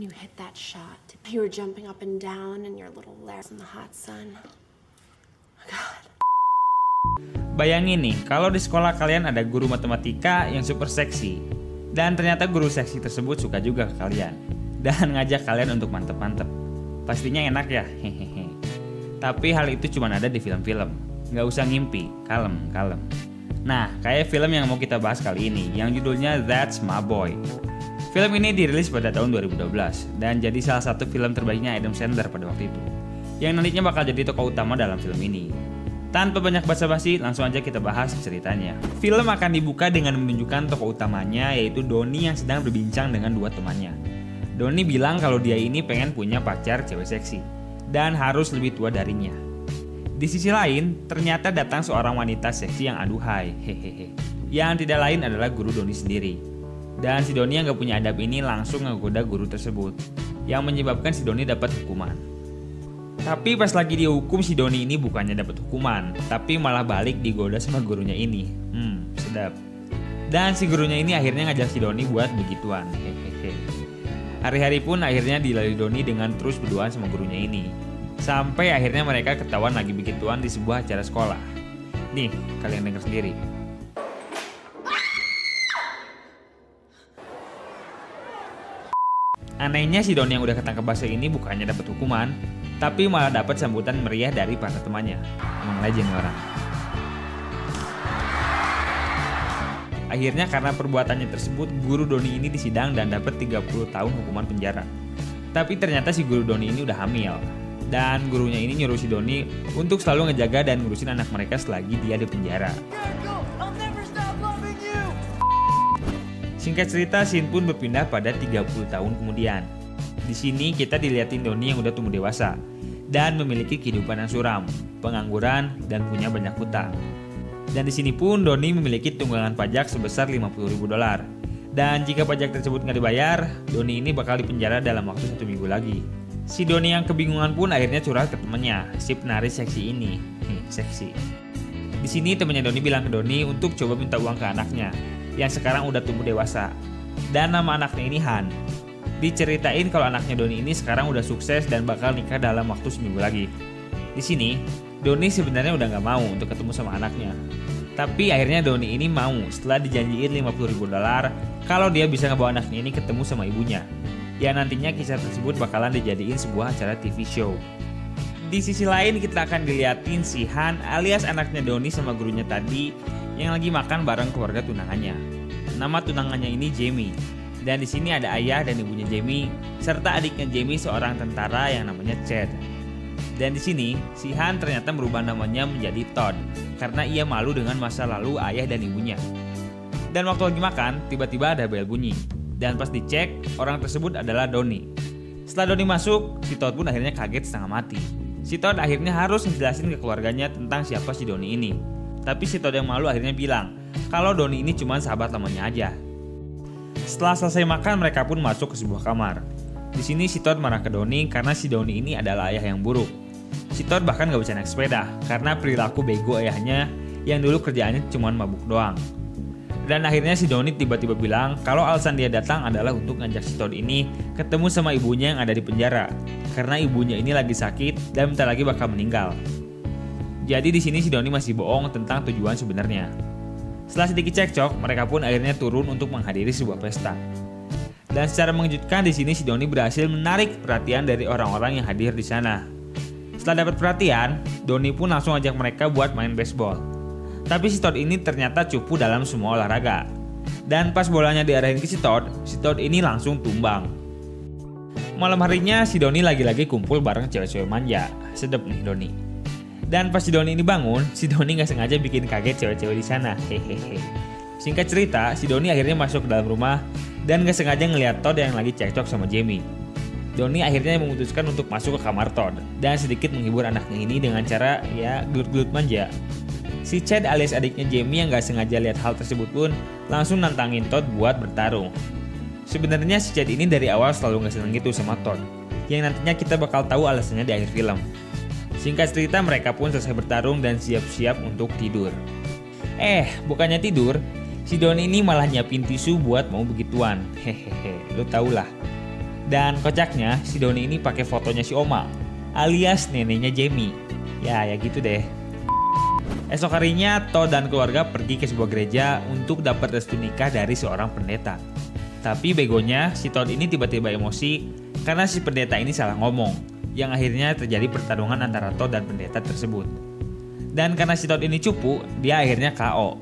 when you hit that shot. You were jumping up and down in your little lair in the hot sun. God. Bayangin nih, kalau di sekolah kalian ada guru matematika yang super seksi. Dan ternyata guru seksi tersebut suka juga ke kalian. Dan ngajak kalian untuk mantep-mantep. Pastinya enak ya, hehehe. Tapi hal itu cuma ada di film-film. Nggak usah ngimpi, kalem. Nah, kayak film yang mau kita bahas kali ini, yang judulnya That's My Boy. Film ini dirilis pada tahun 2012, dan jadi salah satu film terbaiknya Adam Sandler pada waktu itu. Yang nantinya bakal jadi tokoh utama dalam film ini. Tanpa banyak basa-basi, langsung aja kita bahas ceritanya. Film akan dibuka dengan menunjukkan tokoh utamanya, yaitu Donnie yang sedang berbincang dengan dua temannya. Donnie bilang kalau dia ini pengen punya pacar cewek seksi, dan harus lebih tua darinya. Di sisi lain, ternyata datang seorang wanita seksi yang aduhai, hehehe. Yang tidak lain adalah guru Donnie sendiri. Dan si Donnie yang gak punya adab ini langsung ngegoda guru tersebut, yang menyebabkan si Donnie dapat hukuman. Tapi pas lagi dihukum, si Donnie ini bukannya dapat hukuman, tapi malah balik digoda sama gurunya ini. Sedap. Dan si gurunya ini akhirnya ngajak si Donnie buat begituan, hehehe. Hari-hari pun akhirnya dilalui Donnie dengan terus berduaan sama gurunya ini. Sampai akhirnya mereka ketahuan lagi begituan di sebuah acara sekolah. Nih, kalian dengar sendiri. Anehnya si Donnie yang udah ketangkep basah ini bukannya dapat hukuman, tapi malah dapat sambutan meriah dari para temannya. Emang legend orang. Akhirnya karena perbuatannya tersebut, guru Donnie ini disidang dan dapat 30 tahun hukuman penjara. Tapi ternyata si guru Donnie ini udah hamil. Dan gurunya ini nyuruh si Donnie untuk selalu ngejaga dan ngurusin anak mereka selagi dia di penjara. Singkat cerita, scene pun berpindah pada 30 tahun kemudian. Di sini kita dilihatin Donnie yang udah tumbuh dewasa dan memiliki kehidupan yang suram, pengangguran, dan punya banyak hutang. Dan di sini pun Donnie memiliki tunggangan pajak sebesar $50.000. Dan jika pajak tersebut nggak dibayar, Donnie ini bakal dipenjara dalam waktu 1 minggu lagi. Si Donnie yang kebingungan pun akhirnya curhat ke temannya, si penari seksi ini. Seksi. Di sini temannya Donnie bilang ke Donnie untuk coba minta uang ke anaknya, yang sekarang udah tumbuh dewasa. Dan nama anaknya ini Han. Diceritain kalau anaknya Donnie ini sekarang udah sukses dan bakal nikah dalam waktu 1 minggu lagi. Di sini, Donnie sebenarnya udah nggak mau untuk ketemu sama anaknya. Tapi akhirnya Donnie ini mau setelah dijanjiin $50.000 kalau dia bisa ngebawa anaknya ini ketemu sama ibunya. Ya nantinya kisah tersebut bakalan dijadiin sebuah acara TV show. Di sisi lain kita akan diliatin si Han alias anaknya Donnie sama gurunya tadi yang lagi makan bareng keluarga tunangannya. Nama tunangannya ini Jamie. Dan di sini ada ayah dan ibunya Jamie serta adiknya Jamie seorang tentara yang namanya Chad. Dan di sini si Han ternyata merubah namanya menjadi Todd karena ia malu dengan masa lalu ayah dan ibunya. Dan waktu lagi makan, tiba-tiba ada bel bunyi. Dan pas dicek, orang tersebut adalah Donnie. Setelah Donnie masuk, si Todd pun akhirnya kaget setengah mati. Si Todd akhirnya harus menjelasin ke keluarganya tentang siapa si Donnie ini. Tapi si Todd yang malu akhirnya bilang kalau Donnie ini cuma sahabat lamanya aja. Setelah selesai makan, mereka pun masuk ke sebuah kamar. Di sini si Todd marah ke Donnie karena si Donnie ini adalah ayah yang buruk. Si Todd bahkan gak bisa naik sepeda karena perilaku bego ayahnya yang dulu kerjaannya cuma mabuk doang. Dan akhirnya si Donnie tiba-tiba bilang kalau alasan dia datang adalah untuk ngajak si Todd ini ketemu sama ibunya yang ada di penjara. Karena ibunya ini lagi sakit dan bentar lagi bakal meninggal. Jadi di sini si Donnie masih bohong tentang tujuan sebenarnya. Setelah sedikit cekcok, mereka pun akhirnya turun untuk menghadiri sebuah pesta. Dan secara mengejutkan di sini si Donnie berhasil menarik perhatian dari orang-orang yang hadir di sana. Setelah dapat perhatian, Donnie pun langsung ajak mereka buat main baseball. Tapi si Todd ini ternyata cupu dalam semua olahraga. Dan pas bolanya diarahin ke si Todd ini langsung tumbang. Malam harinya si Donnie lagi-lagi kumpul bareng cewek-cewek manja. Sedep nih Donnie. Dan pas si Donnie ini bangun, si Donnie gak sengaja bikin kaget cewek-cewek di sana. Hehehe. Singkat cerita, si Donnie akhirnya masuk ke dalam rumah dan gak sengaja ngeliat Todd yang lagi cekcok sama Jamie. Donnie akhirnya memutuskan untuk masuk ke kamar Todd dan sedikit menghibur anaknya ini dengan cara ya gelut-gelut manja. Si Chad alias adiknya Jamie yang gak sengaja lihat hal tersebut pun langsung nantangin Todd buat bertarung. Sebenarnya si Chad ini dari awal selalu gak seneng gitu sama Todd, yang nantinya kita bakal tahu alasannya di akhir film. Singkat cerita mereka pun selesai bertarung dan siap-siap untuk tidur. Bukannya tidur, si Donnie ini malah nyiapin tisu buat mau begituan. Hehehe, lo tau lah. Dan kocaknya si Donnie ini pakai fotonya si Oma alias neneknya Jamie. Ya gitu deh. Esok harinya Todd dan keluarga pergi ke sebuah gereja untuk dapat restu nikah dari seorang pendeta. Tapi begonya si Todd ini tiba-tiba emosi karena si pendeta ini salah ngomong, yang akhirnya terjadi pertarungan antara Todd dan pendeta tersebut. Dan karena si Todd ini cupu, dia akhirnya KO.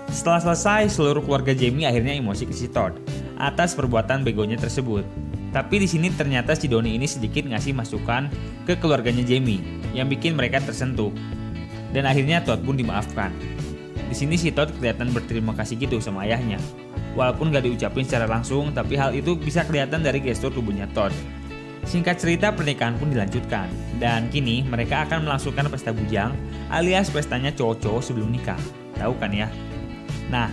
Setelah selesai, seluruh keluarga Jamie akhirnya emosi ke si Todd atas perbuatan begonya tersebut. Tapi di sini ternyata si Donnie ini sedikit ngasih masukan ke keluarganya Jamie yang bikin mereka tersentuh. Dan akhirnya Todd pun dimaafkan. Di sini si Todd kelihatan berterima kasih gitu sama ayahnya. Walaupun gak diucapin secara langsung, tapi hal itu bisa kelihatan dari gestur tubuhnya Todd. Singkat cerita, pernikahan pun dilanjutkan. Dan kini mereka akan melangsungkan pesta bujang alias pestanya cowok-cowok sebelum nikah. Tahu kan ya? Nah,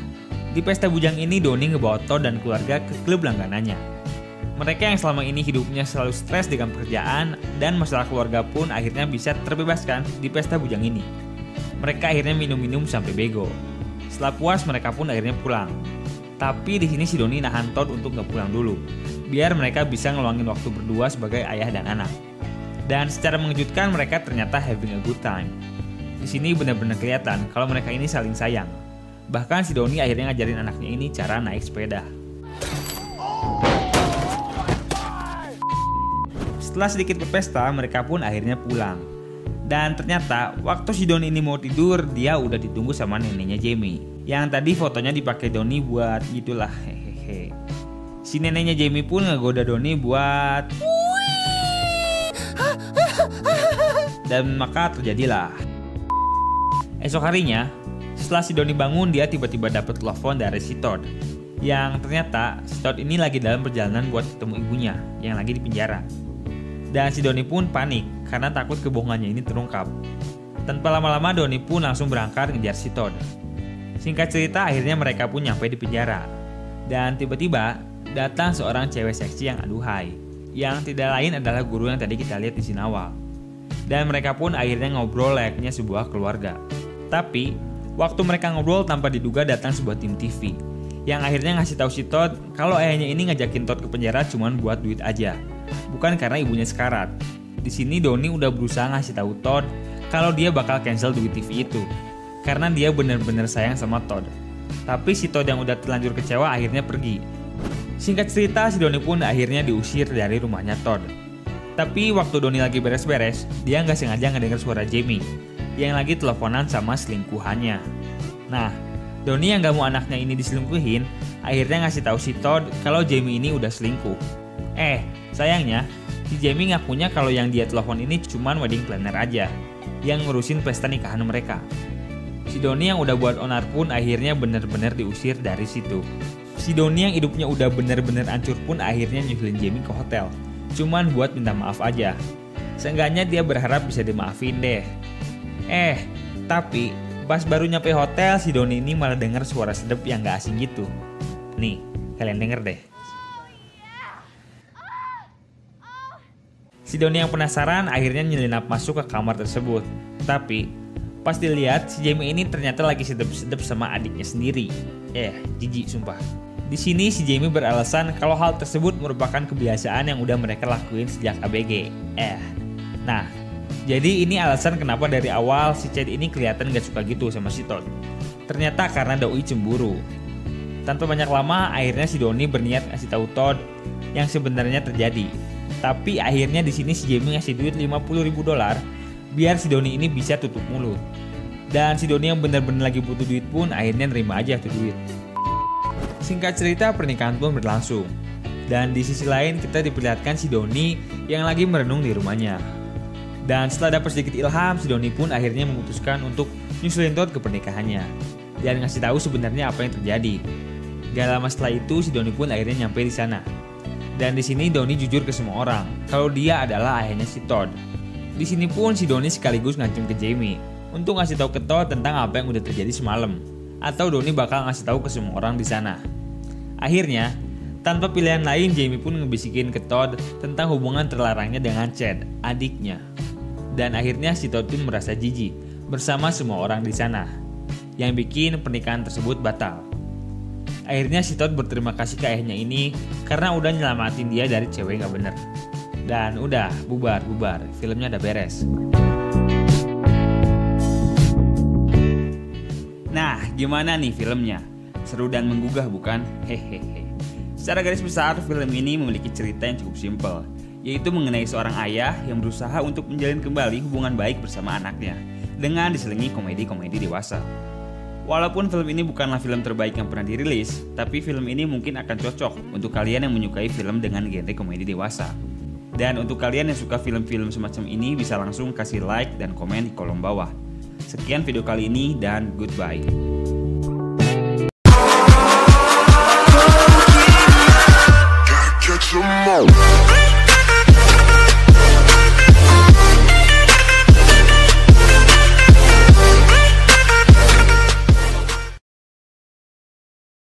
di pesta bujang ini Donnie ngebawa Todd dan keluarga ke klub langganannya. Mereka yang selama ini hidupnya selalu stres dengan pekerjaan dan masalah keluarga pun akhirnya bisa terbebaskan di pesta bujang ini. Mereka akhirnya minum-minum sampai bego. Setelah puas mereka pun akhirnya pulang. Tapi di sini si Donnie nahan Todd untuk nggak pulang dulu, biar mereka bisa ngeluangin waktu berdua sebagai ayah dan anak. Dan secara mengejutkan mereka ternyata having a good time. Di sini benar-benar kelihatan kalau mereka ini saling sayang. Bahkan si Donnie akhirnya ngajarin anaknya ini cara naik sepeda. Setelah sedikit berpesta, mereka pun akhirnya pulang. Dan ternyata waktu si Donnie ini mau tidur, dia udah ditunggu sama neneknya Jamie. Yang tadi fotonya dipakai Donnie buat gitulah, hehehe. Si neneknya Jamie pun ngegoda Donnie buat dan maka terjadilah. Esok harinya, setelah si Donnie bangun, dia tiba-tiba dapat telepon dari si Todd. Yang ternyata si Todd ini lagi dalam perjalanan buat ketemu ibunya yang lagi di penjara. Dan si Donnie pun panik karena takut kebohongannya ini terungkap. Tanpa lama-lama Donnie pun langsung berangkat ngejar si Todd. Singkat cerita akhirnya mereka pun nyampe di penjara. Dan tiba-tiba datang seorang cewek seksi yang aduhai, yang tidak lain adalah guru yang tadi kita lihat di scene awal. Dan mereka pun akhirnya ngobrol layaknya sebuah keluarga. Tapi waktu mereka ngobrol tanpa diduga datang sebuah tim TV yang akhirnya ngasih tahu si Todd kalau ayahnya ini ngajakin Todd ke penjara cuman buat duit aja, bukan karena ibunya sekarat. Di sini Donnie udah berusaha ngasih tahu Todd kalau dia bakal cancel duit TV itu karena dia benar-benar sayang sama Todd. Tapi si Todd yang udah terlanjur kecewa akhirnya pergi. Singkat cerita, si Donnie pun akhirnya diusir dari rumahnya Todd. Tapi waktu Donnie lagi beres-beres, dia nggak sengaja ngedenger suara Jamie yang lagi teleponan sama selingkuhannya. Nah, Donnie yang gak mau anaknya ini diselingkuhin, akhirnya ngasih tahu si Todd kalau Jamie ini udah selingkuh. Sayangnya, si Jamie ngakunya kalau yang dia telepon ini cuman wedding planner aja, yang ngurusin pesta nikahan mereka. Si Donnie yang udah buat onar pun akhirnya bener-bener diusir dari situ. Si Donnie yang hidupnya udah bener-bener hancur pun akhirnya nyusulin Jamie ke hotel, cuman buat minta maaf aja. Seenggaknya dia berharap bisa dimaafin deh. Tapi pas baru nyampe hotel, si Donnie ini malah denger suara sedep yang gak asing gitu. Nih, kalian denger deh. Si Donnie yang penasaran akhirnya nyelinap masuk ke kamar tersebut. Tapi pas dilihat, si Jamie ini ternyata lagi sedep-sedep sama adiknya sendiri. Jijik sumpah. Di sini si Jamie beralasan kalau hal tersebut merupakan kebiasaan yang udah mereka lakuin sejak ABG. Nah, jadi ini alasan kenapa dari awal si Chad ini kelihatan gak suka gitu sama si Todd. Ternyata karena Doi cemburu. Tanpa banyak lama, akhirnya si Donnie berniat ngasih tahu Todd yang sebenarnya terjadi. Tapi akhirnya di sini si Jamie ngasih duit $50.000 biar si Donnie ini bisa tutup mulut. Dan si Donnie yang benar-benar lagi butuh duit pun akhirnya nerima aja tuh duit. Singkat cerita, pernikahan pun berlangsung. Dan di sisi lain kita diperlihatkan si Donnie yang lagi merenung di rumahnya. Dan setelah dapat sedikit ilham, si Donnie pun akhirnya memutuskan untuk nyusulin Todd ke pernikahannya dan ngasih tahu sebenarnya apa yang terjadi. Gak lama setelah itu, si Donnie pun akhirnya nyampe di sana. Dan di sini Donnie jujur ke semua orang kalau dia adalah ayahnya si Todd. Di sini pun si Donnie sekaligus ngancam ke Jamie untuk ngasih tahu ke Todd tentang apa yang udah terjadi semalam, atau Donnie bakal ngasih tahu ke semua orang di sana. Akhirnya, tanpa pilihan lain, Jamie pun ngebisikin ke Todd tentang hubungan terlarangnya dengan Chad, adiknya. Dan akhirnya si Todd pun merasa jijik bersama semua orang di sana, yang bikin pernikahan tersebut batal. Akhirnya si Todd berterima kasih ke ayahnya ini karena udah nyelamatin dia dari cewek gak bener. Dan udah bubar, filmnya udah beres. Nah, gimana nih filmnya? Seru dan menggugah bukan? Hehehe. Secara garis besar, film ini memiliki cerita yang cukup simpel, yaitu mengenai seorang ayah yang berusaha untuk menjalin kembali hubungan baik bersama anaknya dengan diselingi komedi-komedi dewasa. Walaupun film ini bukanlah film terbaik yang pernah dirilis, tapi film ini mungkin akan cocok untuk kalian yang menyukai film dengan genre komedi dewasa. Dan untuk kalian yang suka film-film semacam ini bisa langsung kasih like dan komen di kolom bawah. Sekian video kali ini dan goodbye. Catch 'em all.